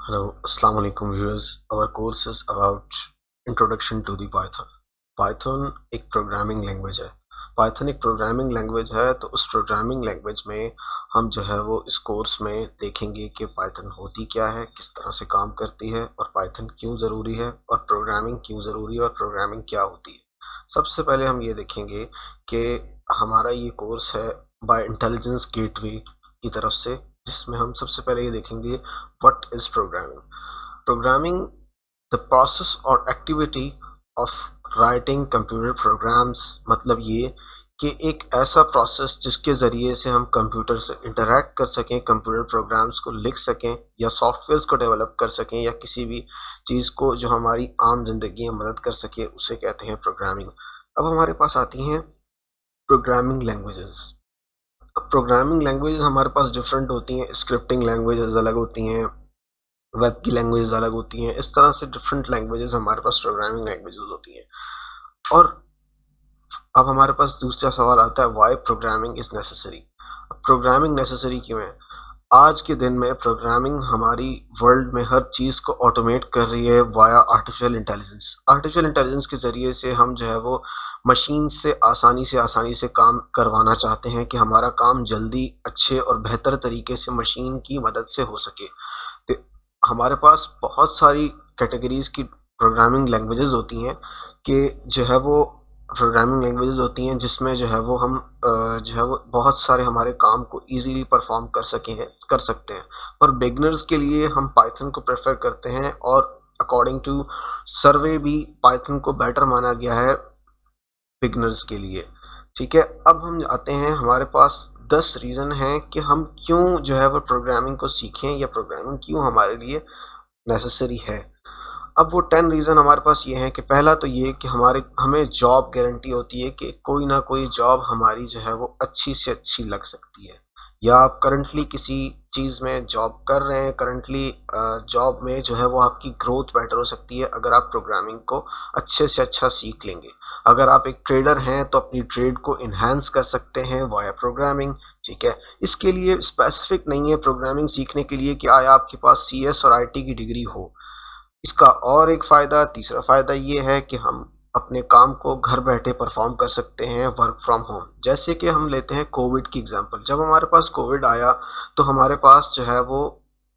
Hello, Assalamu alaikum viewers. Our course is about Introduction to the Python. Python एक programming language है। Python एक programming language है, तो उस प्रोग्रामिंग लैंग्वेज में हम जो है वो इस कोर्स में देखेंगे कि Python होती क्या है, किस तरह से काम करती है और Python क्यों ज़रूरी है और प्रोग्रामिंग क्यों ज़रूरी है और प्रोग्रामिंग क्या होती है। सबसे पहले हम ये देखेंगे कि हमारा ये कोर्स है बाय इंटेलिजेंस गेटवे की तरफ से, जिसमें हम सबसे पहले ये देखेंगे what is programming. Programming the process और activity of writing computer programs, मतलब ये कि एक ऐसा प्रोसेस जिसके ज़रिए से हम कंप्यूटर से इंटरैक्ट कर सकें, कंप्यूटर प्रोग्राम्स को लिख सकें या सॉफ्टवेयर्स को डेवलप कर सकें या किसी भी चीज़ को जो हमारी आम जिंदगी में मदद कर सके, उसे कहते हैं प्रोग्रामिंग। अब हमारे पास आती हैं प्रोग्रामिंग लैंग्वेजेस। अब प्रोग्रामिंग लैंग्वेजेस हमारे पास डिफरेंट होती हैं, स्क्रिप्टिंग लैंग्वेजेस अलग होती हैं, वेब की लैंग्वेजेस अलग होती हैं। इस तरह से डिफरेंट लैंग्वेजेस हमारे पास प्रोग्रामिंग लैंग्वेजेस होती हैं। और अब हमारे पास दूसरा सवाल आता है, why programming is necessary. Programming necessary क्यों है? आज के दिन में प्रोग्रामिंग हमारी वर्ल्ड में हर चीज़ को ऑटोमेट कर रही है via artificial intelligence. Artificial intelligence के ज़रिए से हम जो है वो मशीन से आसानी से काम करवाना चाहते हैं कि हमारा काम जल्दी, अच्छे और बेहतर तरीके से मशीन की मदद से हो सके। तो हमारे पास बहुत सारी कैटेगरीज़ की प्रोग्रामिंग लैंग्वेजेस होती हैं कि जो है वो प्रोग्रामिंग लैंग्वेजेस होती हैं जिसमें जो है वो हम जो है वो बहुत सारे हमारे काम को इजीली परफॉर्म कर सकते हैं। पर बिगनर्स के लिए हम पाइथन को प्रेफर करते हैं और अकॉर्डिंग टू सर्वे भी पाइथन को बेटर माना गया है बिगनर्स के लिए। ठीक है, अब हम आते हैं, हमारे पास 10 रीज़न हैं कि हम क्यों जो है वो प्रोग्रामिंग को सीखें या प्रोग्रामिंग क्यों हमारे लिए नेसेसरी है। अब वो 10 रीज़न हमारे पास ये हैं कि पहला तो ये कि हमें जॉब गारंटी होती है कि कोई ना कोई जॉब हमारी जो है वो अच्छी से अच्छी लग सकती है। या आप करंटली किसी चीज़ में जॉब कर रहे हैं, करंटली जॉब में जो है वो आपकी ग्रोथ बेटर हो सकती है अगर आप प्रोग्रामिंग को अच्छे से अच्छा सीख लेंगे। अगर आप एक ट्रेडर हैं तो अपनी ट्रेड को इन्हांस कर सकते हैं वाया प्रोग्रामिंग। ठीक है, इसके लिए स्पेसिफिक नहीं है प्रोग्रामिंग सीखने के लिए कि आया आपके पास CS और IT की डिग्री हो। इसका और एक फ़ायदा, तीसरा फ़ायदा ये है कि हम अपने काम को घर बैठे परफॉर्म कर सकते हैं वर्क फ्रॉम होम। जैसे कि हम लेते हैं कोविड की एग्जांपल। जब हमारे पास कोविड आया तो हमारे पास जो है वो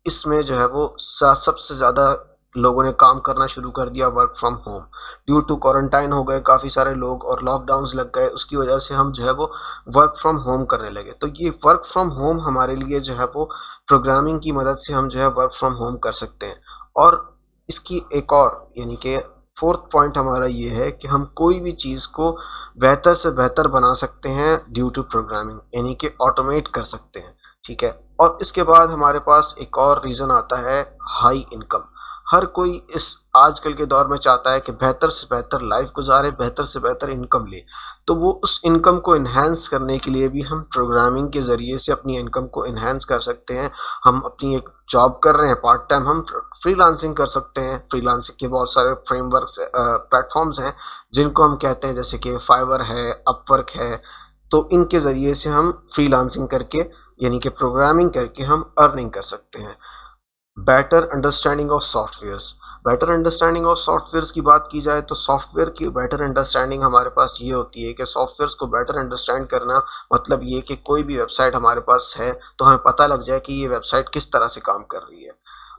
इसमें जो है वो सबसे ज़्यादा लोगों ने काम करना शुरू कर दिया work from home. Due to quarantine हो गए काफ़ी सारे लोग और लॉकडाउन्स लग गए, उसकी वजह से हम जो है वो वर्क फ्रॉम होम करने लगे। तो ये वर्क फ्रॉम होम हमारे लिए जो है वो प्रोग्रामिंग की मदद से हम जो है वर्क फ्रॉम होम कर सकते हैं। और इसकी एक और यानी कि फोर्थ पॉइंट हमारा ये है कि हम कोई भी चीज़ को बेहतर से बेहतर बना सकते हैं ड्यू टू प्रोग्रामिंग, यानी कि ऑटोमेट कर सकते हैं। ठीक है, और इसके बाद हमारे पास एक और रीज़न आता है, हाई इनकम। हर कोई इस आजकल के दौर में चाहता है कि बेहतर से बेहतर लाइफ गुजारे, बेहतर से बेहतर इनकम ले। तो वो उस इनकम को इन्हांस करने के लिए भी हम प्रोग्रामिंग के ज़रिए से अपनी इनकम को इन्हांस कर सकते हैं। हम अपनी एक जॉब कर रहे हैं पार्ट टाइम, हम फ्रीलांसिंग कर सकते हैं। फ्रीलांसिंग के बहुत सारे फ्रेमवर्क्स प्लेटफॉर्म्स हैं जिनको हम कहते हैं, जैसे कि फाइवर है, अपवर्क है। तो इनके ज़रिए से हम फ्रीलांसिंग करके यानी कि प्रोग्रामिंग करके हम अर्निंग कर सकते हैं। Better understanding of softwares. Better understanding of softwares की बात की जाए तो सॉफ्टवेयर की बेटर अंडरस्टैंडिंग हमारे पास ये होती है कि सॉफ्टवेयर्स को बेटर अंडरस्टैंड करना मतलब ये कि कोई भी वेबसाइट हमारे पास है तो हमें पता लग जाए कि ये वेबसाइट किस तरह से काम कर रही है।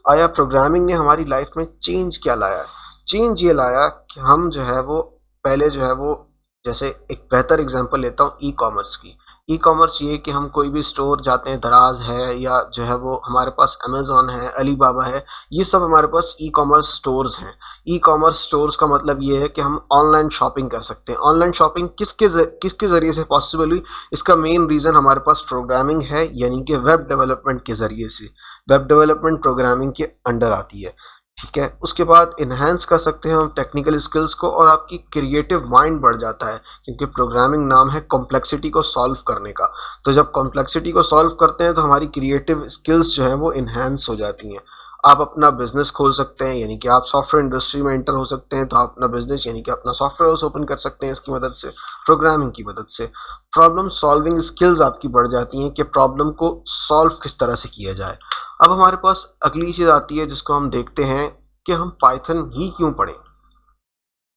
आया प्रोग्रामिंग ने हमारी लाइफ में चेंज क्या लाया? चेंज ये लाया कि हम जो है वो पहले जो है वो, जैसे एक बेहतर एग्जांपल लेता हूँ ई कॉमर्स की। ई कॉमर्स ये कि हम कोई भी स्टोर जाते हैं, दराज है या जो है वो हमारे पास अमेज़ॉन है, अलीबाबा है, ये सब हमारे पास ई कॉमर्स स्टोर्स हैं। ई कॉमर्स स्टोर्स का मतलब ये है कि हम ऑनलाइन शॉपिंग कर सकते हैं। ऑनलाइन शॉपिंग किसके ज़रिए से पॉसिबल हुई? इसका मेन रीज़न हमारे पास प्रोग्रामिंग है, यानी कि वेब डेवलपमेंट के ज़रिए से। वेब डेवलपमेंट प्रोग्रामिंग के अंडर आती है। ठीक है, उसके बाद इन्हांस कर सकते हैं हम टेक्निकल स्किल्स को और आपकी क्रिएटिव माइंड बढ़ जाता है, क्योंकि प्रोग्रामिंग नाम है कॉम्प्लेक्सिटी को सॉल्व करने का। तो जब कॉम्प्लेक्सिटी को सॉल्व करते हैं तो हमारी क्रिएटिव स्किल्स जो है वो इन्हांस हो जाती हैं। आप अपना बिजनेस खोल सकते हैं, यानी कि आप सॉफ्टवेयर इंडस्ट्री में एंटर हो सकते हैं, तो आप अपना बिजनेस यानी कि अपना सॉफ्टवेयर हाउस ओपन कर सकते हैं इसकी मदद से, प्रोग्रामिंग की मदद से। प्रॉब्लम सॉल्विंग स्किल्स आपकी बढ़ जाती हैं कि प्रॉब्लम को सॉल्व किस तरह से किया जाए। अब हमारे पास अगली चीज़ आती है जिसको हम देखते हैं कि हम पाइथन ही क्यों पढ़ें।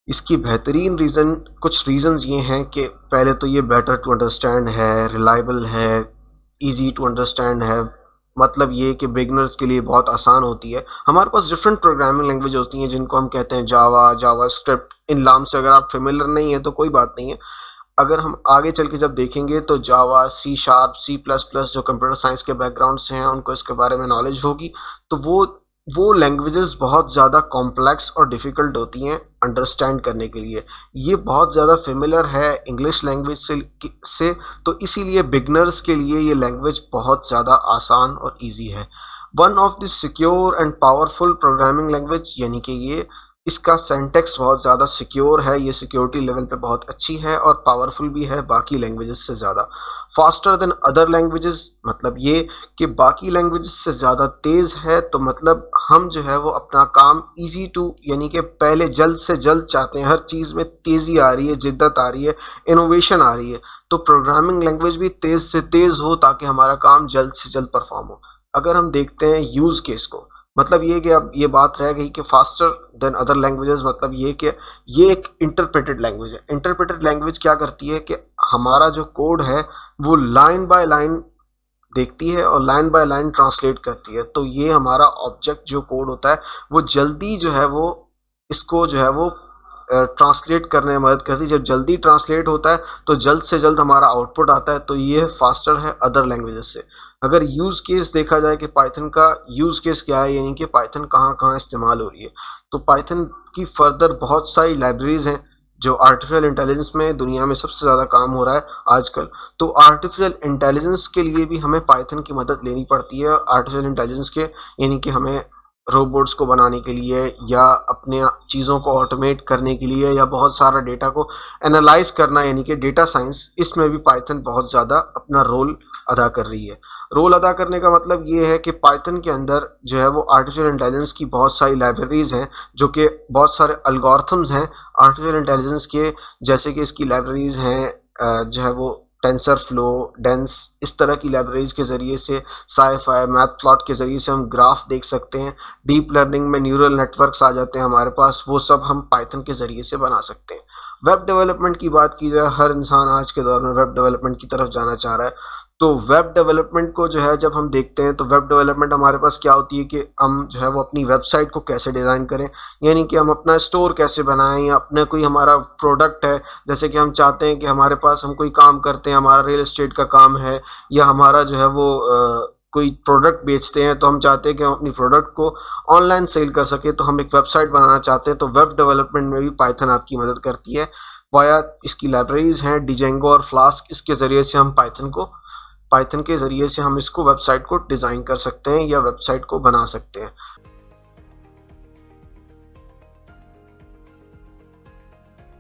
इसकी बेहतरीन रीज़न, कुछ रीज़न्स ये हैं कि पहले तो ये बेटर टू अंडरस्टैंड है, रिलायबल है, ईजी टू अंडरस्टैंड है। मतलब ये कि बिगनर्स के लिए बहुत आसान होती है। हमारे पास डिफरेंट प्रोग्रामिंग लैंग्वेज होती हैं जिनको हम कहते हैं जावा, जावास्क्रिप्ट। इन नाम से अगर आप फेमिलियर नहीं है तो कोई बात नहीं है। अगर हम आगे चल के जब देखेंगे तो Java, C sharp, C plus plus, जो कंप्यूटर साइंस के बैकग्राउंड से हैं उनको इसके बारे में नॉलेज होगी। तो वो लैंग्वेजेस बहुत ज़्यादा कॉम्प्लेक्स और डिफ़िकल्ट होती हैं अंडरस्टैंड करने के लिए। ये बहुत ज़्यादा फेमिलियर है इंग्लिश लैंग्वेज से, तो इसीलिए बिगनर्स के लिए ये लैंग्वेज बहुत ज़्यादा आसान और ईजी है। One of the secure and powerful programming language, यानी कि ये इसका सिंटैक्स बहुत ज़्यादा सिक्योर है, ये सिक्योरिटी लेवल पे बहुत अच्छी है और पावरफुल भी है बाकी लैंग्वेजेस से ज़्यादा। फास्टर देन अदर लैंग्वेजेस, मतलब ये कि बाकी लैंग्वेजेस से ज़्यादा तेज़ है। तो मतलब हम जो है वो अपना काम ईजी टू, यानी कि पहले जल्द से जल्द चाहते हैं। हर चीज़ में तेज़ी आ रही है, जिद्दत आ रही है, इनोवेशन आ रही है। तो प्रोग्रामिंग लैंग्वेज भी तेज़ से तेज़ हो ताकि हमारा काम जल्द से जल्द परफॉर्म हो। अगर हम देखते हैं यूज़ केस को, मतलब ये कि अब ये बात रह गई कि फास्टर देन अदर लैंग्वेजेस, मतलब ये कि ये एक इंटरप्रेटेड लैंग्वेज है। इंटरप्रेटेड लैंग्वेज क्या करती है कि हमारा जो कोड है वो लाइन बाय लाइन देखती है और लाइन बाय लाइन ट्रांसलेट करती है। तो ये हमारा ऑब्जेक्ट जो कोड होता है वो जल्दी जो है वो इसको जो है वो ट्रांसलेट करने में मदद करती है। जब जल्दी ट्रांसलेट होता है तो जल्द से जल्द हमारा आउटपुट आता है। तो ये फास्टर है अदर लैंग्वेजेस से। अगर यूज़ केस देखा जाए कि पाइथन का यूज़ केस क्या है, यानी कि पाइथन कहाँ कहाँ इस्तेमाल हो रही है, तो पाइथन की फर्दर बहुत सारी लाइब्रेरीज हैं जो आर्टिफिशियल इंटेलिजेंस में दुनिया में सबसे ज़्यादा काम हो रहा है आजकल। तो आर्टिफिशियल इंटेलिजेंस के लिए भी हमें पाइथन की मदद लेनी पड़ती है। आर्टिफिशियल इंटेलिजेंस के, यानी कि हमें रोबोट्स को बनाने के लिए या अपने चीज़ों को ऑटोमेट करने के लिए या बहुत सारा डेटा को एनालाइज करना, यानी कि डेटा साइंस, इसमें भी पाइथन बहुत ज़्यादा अपना रोल अदा कर रही है। रोल अदा करने का मतलब ये है कि पाइथन के अंदर जो है वो आर्टिफिशियल इंटेलिजेंस की बहुत सारी लाइब्रेरीज हैं, जो कि बहुत सारे अलगोरिथम्स हैं आर्टिफिशियल इंटेलिजेंस के। जैसे कि इसकी लाइब्रेरीज हैं जो है वो टेंसर फ्लो, डेंस, इस तरह की लाइब्रेरीज के ज़रिए से, साइफाई, मैथ प्लॉट के ज़रिए से हम ग्राफ देख सकते हैं। डीप लर्निंग में न्यूरल नेटवर्क्स आ जाते हैं हमारे पास, वो सब हम पाइथन के ज़रिए से बना सकते हैं। वेब डेवलपमेंट की बात की जाए, हर इंसान आज के दौर में वेब डेवलपमेंट की तरफ जाना चाह रहा है। तो वेब डेवलपमेंट को जो है जब हम देखते हैं तो वेब डेवलपमेंट हमारे पास क्या होती है कि हम जो है वो अपनी वेबसाइट को कैसे डिज़ाइन करें, यानी कि हम अपना स्टोर कैसे बनाएं, या अपने कोई हमारा प्रोडक्ट है, जैसे कि हम चाहते हैं कि हमारे पास, हम कोई काम करते हैं, हमारा रियल एस्टेट का काम है, या हमारा जो है वो कोई प्रोडक्ट बेचते हैं, तो हम चाहते हैं कि हम अपनी प्रोडक्ट को ऑनलाइन सेल कर सके, तो हम एक वेबसाइट बनाना चाहते हैं। तो वेब डेवलपमेंट में भी पाइथन आपकी मदद करती है। वाया इसकी लाइब्रेरीज हैं डिजेंगो और फ्लास्क, इसके ज़रिए से हम पाइथन के ज़रिए से हम इसको वेबसाइट को डिज़ाइन कर सकते हैं या वेबसाइट को बना सकते हैं।